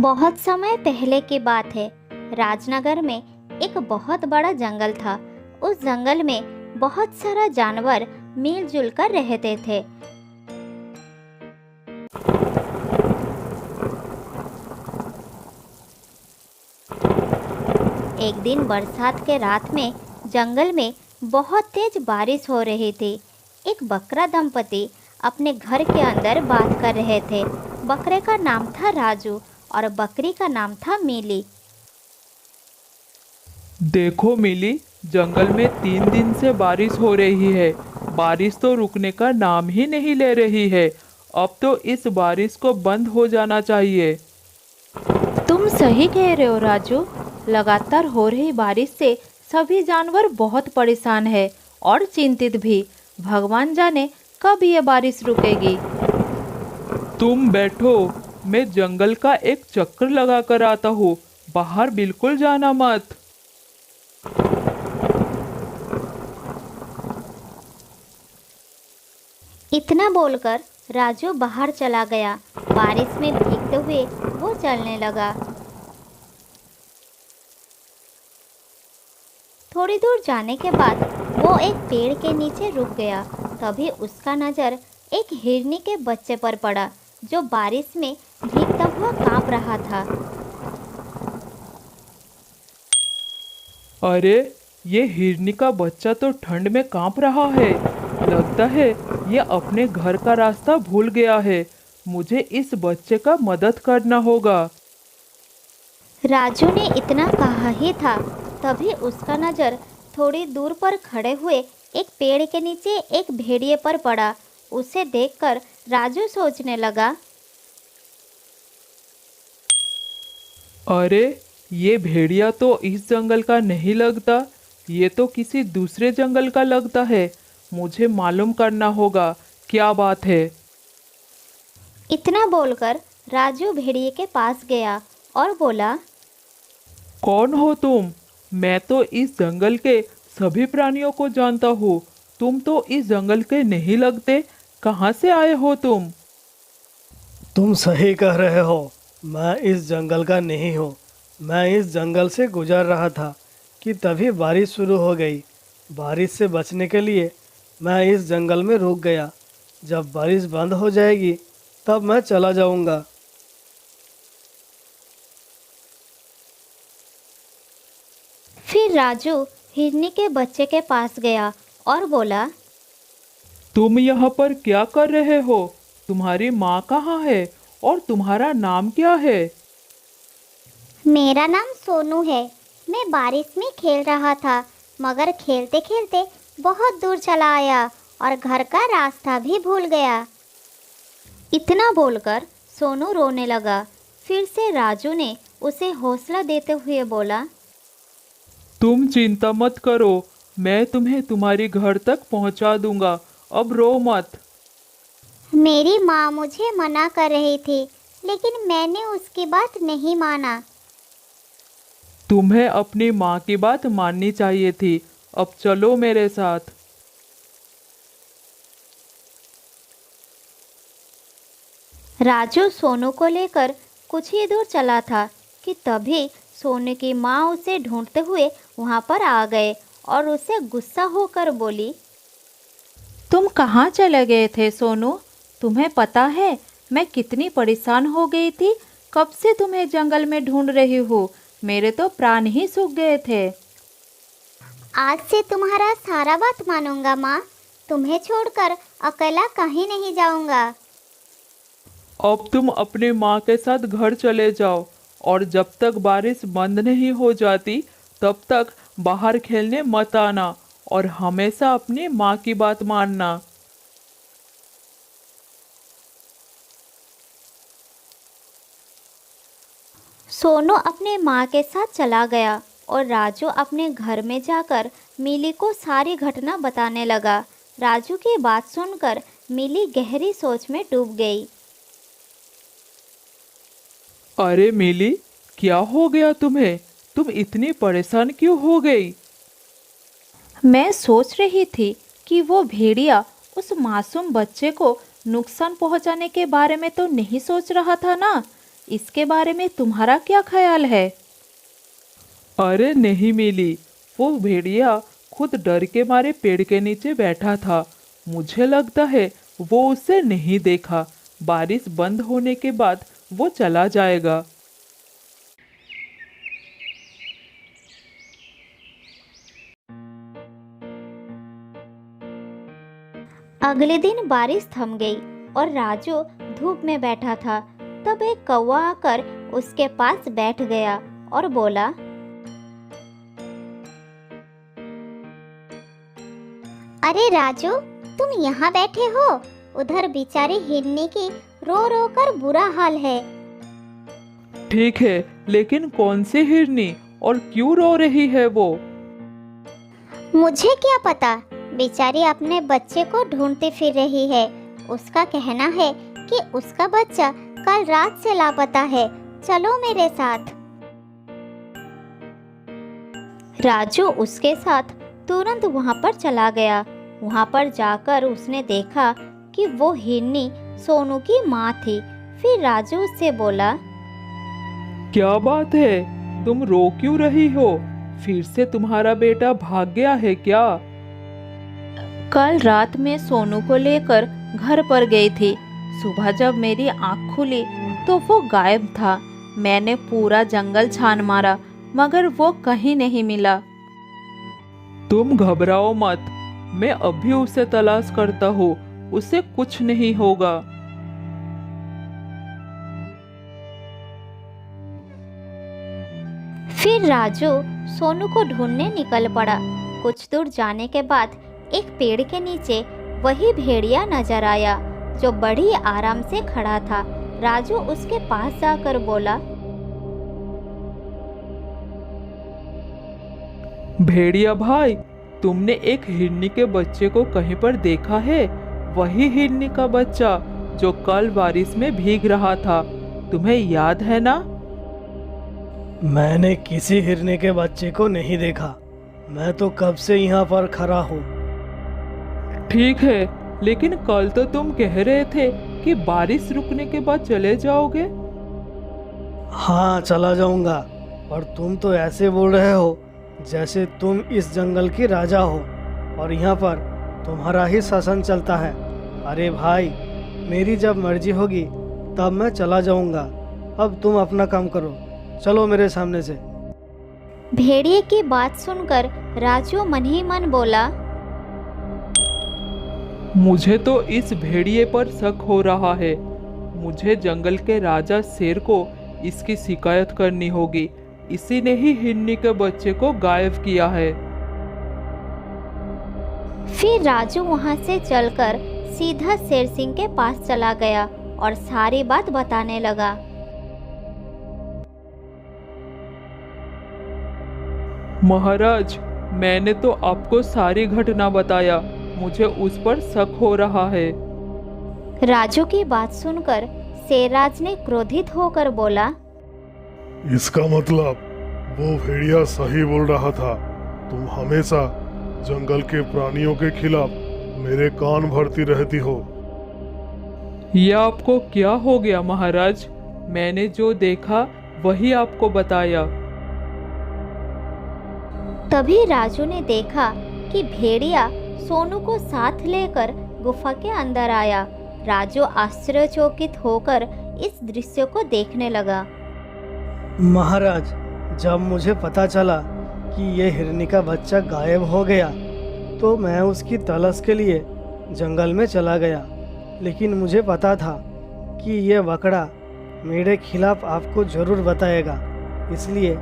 बहुत समय पहले की बात है। राजनगर में एक बहुत बड़ा जंगल था। उस जंगल में बहुत सारा जानवर मिलजुल कर रहते थे। एक दिन बरसात के रात में जंगल में बहुत तेज बारिश हो रही थी। एक बकरा दंपति अपने घर के अंदर बात कर रहे थे। बकरे का नाम था राजू और बकरी का नाम था मिली। देखो मिली, जंगल में 3 दिन से बारिश हो रही है। बारिश तो रुकने का नाम ही नहीं ले रही है। अब तो इस बारिश को बंद हो जाना चाहिए। तुम सही कह रहे हो राजू। लगातार हो रही बारिश से सभी जानवर बहुत परेशान है और चिंतित भी। भगवान जाने कब ये बारिश रुकेगी। तुम बैठो, मैं जंगल का एक चक्कर लगा कर आता हूँ। बाहर बिल्कुल जाना मत। इतना बोलकर राजू बाहर चला गया। बारिश में भीगते हुए वो चलने लगा। थोड़ी दूर जाने के बाद वो एक पेड़ के नीचे रुक गया। तभी उसका नज़र एक हिरनी के बच्चे पर पड़ा जो बारिश में भीगता हुआ कांप रहा था। अरे, ये हिरनी का बच्चा तो ठंड में कांप रहा है। लगता है ये अपने घर का रास्ता भूल गया है। मुझे इस बच्चे का मदद करना होगा। राजू ने इतना कहा ही था, तभी उसका नज़र थोड़ी दूर पर खड़े हुए एक पेड़ के नीचे एक भेड़िए पर पड़ा। उसे देखकर राजू सोचने लगा, अरे, ये भेड़िया तो इस जंगल का नहीं लगता। ये तो किसी दूसरे जंगल का लगता है। मुझे मालूम करना होगा क्या बात है। इतना बोलकर राजू भेड़िए के पास गया और बोला, कौन हो तुम? मैं तो इस जंगल के सभी प्राणियों को जानता हूँ। तुम तो इस जंगल के नहीं लगते। कहाँ से आए हो तुम? तुम सही कह रहे हो। मैं इस जंगल का नहीं हूँ। मैं इस जंगल से गुजर रहा था कि तभी बारिश शुरू हो गई। बारिश से बचने के लिए मैं इस जंगल में रुक गया। जब बारिश बंद हो जाएगी तब मैं चला जाऊंगा। फिर राजू हिरनी के बच्चे के पास गया और बोला, तुम यहाँ पर क्या कर रहे हो? तुम्हारी माँ कहाँ है और तुम्हारा नाम क्या है? मेरा नाम सोनू है। मैं बारिश में खेल रहा था, मगर खेलते खेलते बहुत दूर चला आया और घर का रास्ता भी भूल गया। इतना बोलकर सोनू रोने लगा। फिर से राजू ने उसे हौसला देते हुए बोला, तुम चिंता मत करो। मैं तुम्हें तुम्हारी घर तक पहुँचा दूंगा। अब रो मत। मेरी माँ मुझे मना कर रही थी, लेकिन मैंने उसकी बात नहीं माना। तुम्हें अपनी माँ की बात माननी चाहिए थी। अब चलो मेरे साथ। राजू सोनू को लेकर कुछ ही दूर चला था कि तभी सोनू की माँ उसे ढूंढते हुए वहाँ पर आ गए और उसे गुस्सा होकर बोली, तुम कहाँ चले गए थे सोनू? तुम्हें पता है मैं कितनी परेशान हो गई थी। कब से तुम्हें जंगल में ढूंढ रही हूँ। मेरे तो प्राण ही सूख गए थे। आज से तुम्हारा सारा बात मानूंगा माँ। तुम्हें छोड़कर अकेला कहीं नहीं जाऊंगा। अब तुम अपनी माँ के साथ घर चले जाओ और जब तक बारिश बंद नहीं हो जाती तब तक बाहर खेलने मत आना और हमेशा अपनी माँ की बात मानना। सोनू अपने माँ के साथ चला गया और राजू अपने घर में जाकर मिली को सारी घटना बताने लगा। राजू की बात सुनकर मिली गहरी सोच में डूब गई। अरे मिली, क्या हो गया तुम्हें? तुम इतनी परेशान क्यों हो गई? मैं सोच रही थी कि वो भेड़िया उस मासूम बच्चे को नुकसान पहुंचाने के बारे में तो नहीं सोच रहा था ना। इसके बारे में तुम्हारा क्या ख्याल है? अरे नहीं मिली, वो भेड़िया खुद डर के मारे पेड़ के नीचे बैठा था। मुझे लगता है वो उसे नहीं देखा। बारिश बंद होने के बाद वो चला जाएगा। अगले दिन बारिश थम गई और राजू धूप में बैठा था। तब एक कौवा आकर उसके पास बैठ गया और बोला, अरे राजू, तुम यहाँ बैठे हो? उधर बेचारी हिरनी की रो रो कर बुरा हाल है। ठीक है, लेकिन कौन सी हिरनी और क्यों रो रही है वो? मुझे क्या पता, बेचारी अपने बच्चे को ढूंढती फिर रही है। उसका कहना है कि उसका बच्चा कल रात से लापता है। चलो मेरे साथ। राजू उसके साथ तुरंत वहां पर चला गया। वहां पर जाकर उसने देखा कि वो हिरनी सोनू की माँ थी। फिर राजू उससे बोला, क्या बात है, तुम रो क्यों रही हो? फिर से तुम्हारा बेटा भाग गया है क्या? कल रात में सोनू को लेकर घर पर गई थी। सुबह जब मेरी आँख खुली तो वो गायब था। मैंने पूरा जंगल छान मारा मगर वो कहीं नहीं मिला। तुम घबराओ मत, मैं अभी उसे तलाश करता हूँ। उसे कुछ नहीं होगा। फिर राजू सोनू को ढूंढने निकल पड़ा। कुछ दूर जाने के बाद एक पेड़ के नीचे वही भेड़िया नजर आया जो बड़ी आराम से खड़ा था। राजू उसके पास जाकर बोला, भेड़िया भाई, तुमने एक हिरनी के बच्चे को कहीं पर देखा है? वही हिरनी का बच्चा जो कल बारिश में भीग रहा था। तुम्हें याद है ना? मैंने किसी हिरनी के बच्चे को नहीं देखा। मैं तो कब से यहाँ पर खड़ा हूँ। ठीक है, लेकिन कल तो तुम कह रहे थे कि बारिश रुकने के बाद चले जाओगे। हाँ, चला जाऊंगा। और तुम तो ऐसे बोल रहे हो जैसे तुम इस जंगल की राजा हो और यहाँ पर तुम्हारा ही शासन चलता है। अरे भाई, मेरी जब मर्जी होगी तब मैं चला जाऊंगा। अब तुम अपना काम करो, चलो मेरे सामने से। भेड़िए की बात सुनकर राजू मन ही मन बोला, मुझे तो इस भेड़िए पर शक हो रहा है। मुझे जंगल के राजा शेर को इसकी शिकायत करनी होगी। इसी ने ही हिरनी के बच्चे को गायब किया है। फिर राजू वहां से चलकर सीधा शेर सिंह के पास चला गया और सारी बात बताने लगा। महाराज, मैंने तो आपको सारी घटना बताया। मुझे उस पर शक हो रहा है। राजू की बात सुनकर शेरराज ने क्रोधित होकर बोला, इसका मतलब वो भेड़िया सही बोल रहा था। तुम हमेशा जंगल के प्राणियों के खिलाफ मेरे कान भरती रहती हो। यह आपको क्या हो गया महाराज? मैंने जो देखा वही आपको बताया। तभी राजू ने देखा कि भेड़िया सोनू को साथ लेकर गुफा के अंदर आया। राजू आश्चर्यचकित होकर इस दृश्य को देखने लगा। महाराज, जब मुझे पता चला कि ये हिरनी का बच्चा गायब हो गया तो मैं उसकी तलाश के लिए जंगल में चला गया। लेकिन मुझे पता था कि ये बकरा मेरे खिलाफ आपको ज़रूर बताएगा, इसलिए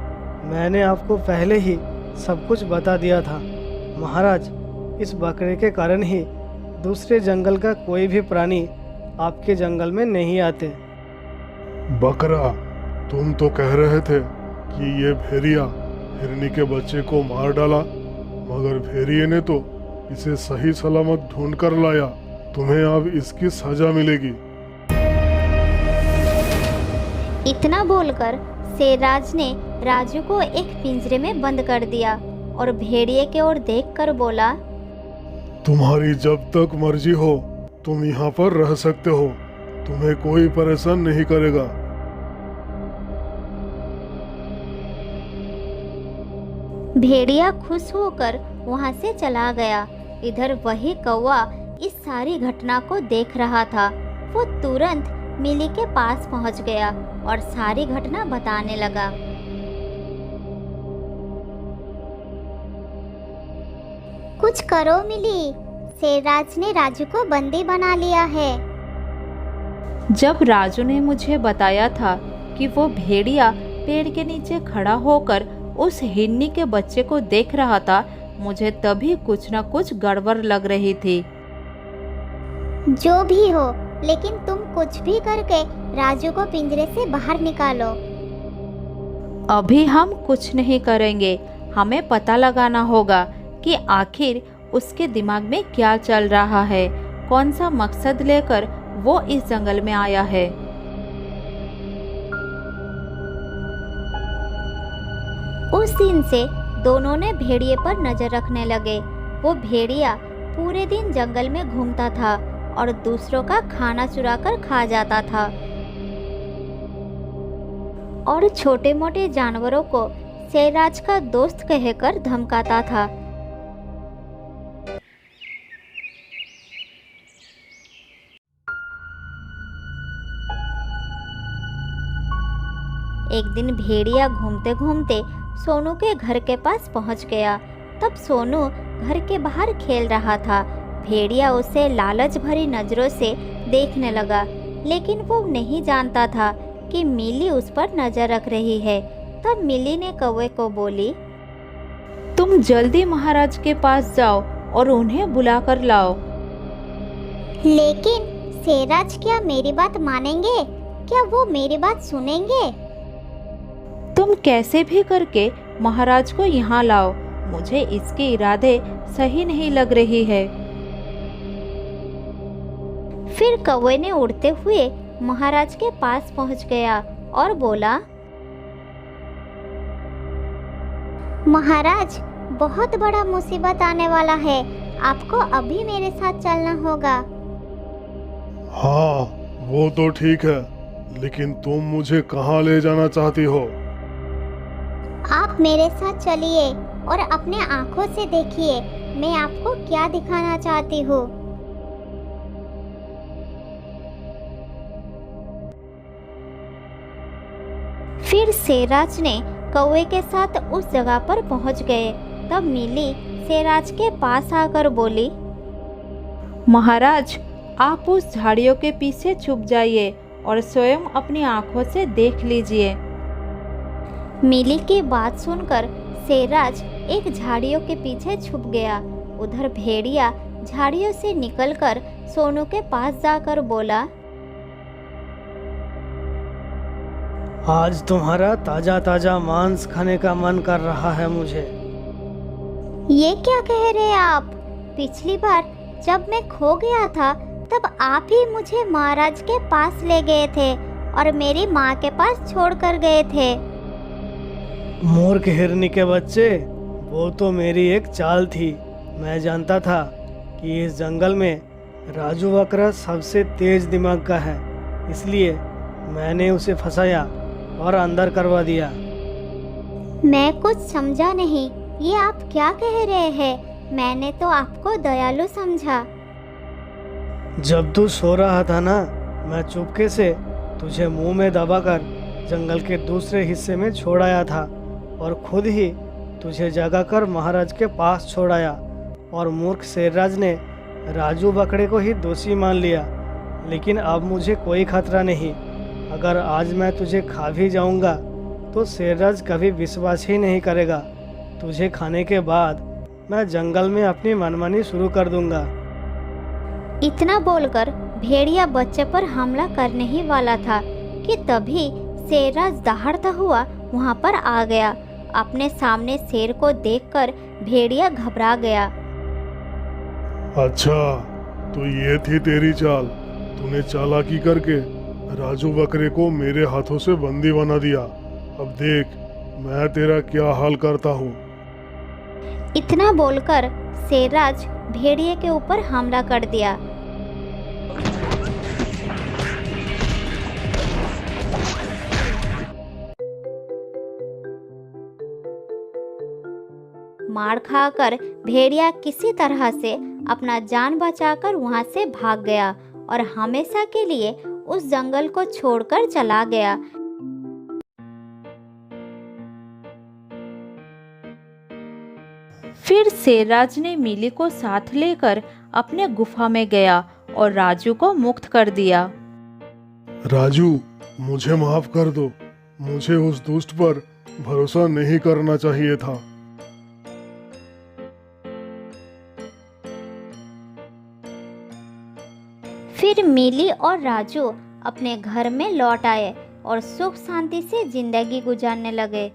मैंने आपको पहले ही सब कुछ बता दिया था। महाराज, इस बकरे के कारण ही दूसरे जंगल का कोई भी प्राणी आपके जंगल में नहीं आते। बकरा, तुम तो कह रहे थे कि ये भेड़िया हिरनी के बच्चे को मार डाला, मगर भेड़िए ने तो इसे सही सलामत ढूंढ कर लाया। तुम्हें अब इसकी सजा मिलेगी। इतना बोलकर शेरराज ने राजू को एक पिंजरे में बंद कर दिया और भेड़िए की ओर देखकर बोला, तुम्हारी जब तक मर्जी हो तुम यहाँ पर रह सकते हो। तुम्हें कोई परेशान नहीं करेगा। भेड़िया खुश होकर वहां से चला गया। इधर वही कौवा इस सारी घटना को देख रहा था। वो तुरंत मिली के पास पहुंच गया और सारी घटना बताने लगा। कुछ करो मिली, शेरराज ने राजू को बंदी बना लिया है। जब राजू ने मुझे बताया था कि वो भेड़िया पेड़ के नीचे खड़ा होकर उस हिरनी के बच्चे को देख रहा था, मुझे तभी कुछ न कुछ गड़बड़ लग रही थी। जो भी हो, लेकिन तुम कुछ भी करके राजू को पिंजरे से बाहर निकालो। अभी हम कुछ नहीं करेंगे, हमें पता लगाना होगा कि आखिर उसके दिमाग में क्या चल रहा है, कौन सा मकसद लेकर वो इस जंगल में आया है। उस दिन से दोनों ने भेड़िए पर नजर रखने लगे। वो भेड़िया पूरे दिन जंगल में घूमता था और दूसरों का खाना चुराकर खा जाता था और छोटे मोटे जानवरों को शेरराज का दोस्त कहकर धमकाता था। एक दिन भेड़िया घूमते घूमते सोनू के घर के पास पहुंच गया। तब सोनू घर के बाहर खेल रहा था। भेड़िया उसे लालच भरी नजरों से देखने लगा, लेकिन वो नहीं जानता था कि मिली उस पर नजर रख रही है। तब मिली ने कौवे को बोली, तुम जल्दी महाराज के पास जाओ और उन्हें बुला कर लाओ। लेकिन शेरराज क्या मेरी बात मानेंगे? क्या वो मेरी बात सुनेंगे? तुम कैसे भी करके महाराज को यहाँ लाओ, मुझे इसके इरादे सही नहीं लग रही है। फिर कौवे ने उड़ते हुए महाराज के पास पहुंच गया और बोला, महाराज, बहुत बड़ा मुसीबत आने वाला है, आपको अभी मेरे साथ चलना होगा। हाँ, वो तो ठीक है, लेकिन तुम मुझे कहाँ ले जाना चाहती हो? आप मेरे साथ चलिए और अपने आंखों से देखिए मैं आपको क्या दिखाना चाहती हूँ। फिर शेरराज ने कौवे के साथ उस जगह पर पहुंच गए। तब मिली शेरराज के पास आकर बोली, महाराज, आप उस झाड़ियों के पीछे छुप जाइए और स्वयं अपनी आंखों से देख लीजिए। मिली की बात सुनकर शेरराज एक झाड़ियों के पीछे छुप गया। उधर भेड़िया झाड़ियों से निकलकर सोनू के पास जाकर बोला, आज तुम्हारा ताजा ताजा मांस खाने का मन कर रहा है मुझे। ये क्या कह रहे हैं आप? पिछली बार जब मैं खो गया था तब आप ही मुझे महाराज के पास ले गए थे और मेरी माँ के पास छोड़ कर गए थे। मूर्ख हिरनी के बच्चे, वो तो मेरी एक चाल थी। मैं जानता था कि इस जंगल में राजू बकरा सबसे तेज दिमाग का है, इसलिए मैंने उसे फंसाया और अंदर करवा दिया। मैं कुछ समझा नहीं, ये आप क्या कह रहे हैं? मैंने तो आपको दयालु समझा। जब तू सो रहा था ना, मैं चुपके से तुझे मुंह में दबाकर जंगल के दूसरे हिस्से में छोड़ आया था और खुद ही तुझे जगाकर महाराज के पास छोड़ाया। और मूर्ख शेरराज ने राजू बकरे को ही दोषी मान लिया। लेकिन अब मुझे कोई खतरा नहीं। अगर आज मैं तुझे खा भी जाऊंगा तो शेरराज कभी विश्वास ही नहीं करेगा। तुझे खाने के बाद मैं जंगल में अपनी मनमानी शुरू कर दूंगा। इतना बोलकर भेड़िया बच्चे पर हमला करने ही वाला था कि तभी शेरराज दहाड़ता हुआ वहां पर आ गया। अपने सामने शेर को देखकर भेड़िया घबरा गया। अच्छा, तो ये थी तेरी चाल। तूने चालाकी करके राजू बकरे को मेरे हाथों से बंदी बना दिया। अब देख मैं तेरा क्या हाल करता हूँ। इतना बोलकर शेरराज भेड़िए के ऊपर हमला कर दिया। मार खाकर भेड़िया किसी तरह से अपना जान बचाकर वहां से भाग गया और हमेशा के लिए उस जंगल को छोड़कर चला गया। फिर शेरराज ने मिली को साथ लेकर अपने गुफा में गया और राजू को मुक्त कर दिया। राजू, मुझे माफ कर दो। मुझे उस दुष्ट पर भरोसा नहीं करना चाहिए था। फिर मिली और राजू अपने घर में लौट आए और सुख शांति से जिंदगी गुजारने लगे।